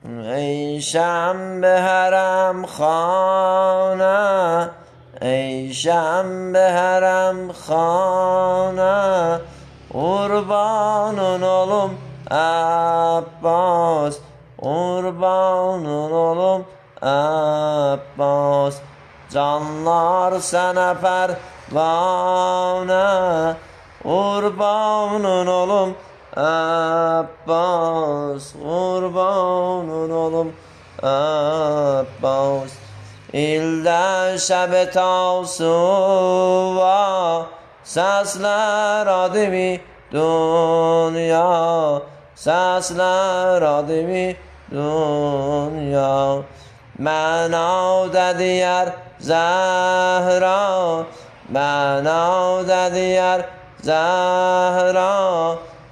ای شنبه حرم خانه، ای شنبه حرم خانه، قربانın olum Abbas, qurbanın olum Abbas. Canlar sana pervane, qurbanın olum Abbas, qurbanın olum Abbas. İldə şəb tavsuva, səslər adimi dünya, səslər adimi dünya. Mənavdə deyər Zəhra, mənavdə deyər Zəhra,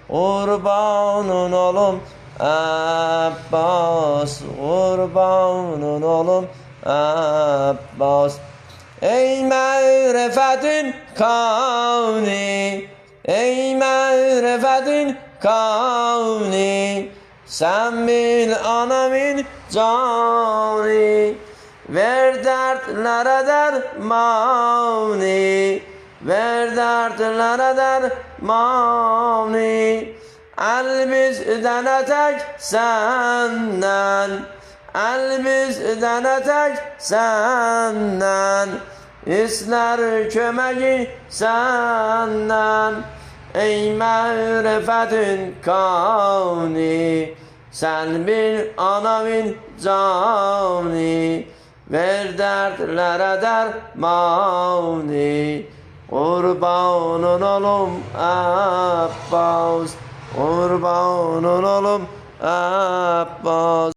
qurbanın olum Abbas, qurbanın olum Abbas. Ey mərifətin kavni, ey mərifətin kavni, sən bil anamın cani, ver dərdlərə dərmani, ver dərdlərə dərmani. Əl bizdən ətək səndən, əl bizdən ətək səndən, İstər köməyi səndən. Ey mərifətin kavni, sən bil anamın cani, ver dərdlərə dərmani, qurbanın olum Abbas, qurbanın olum Abbas.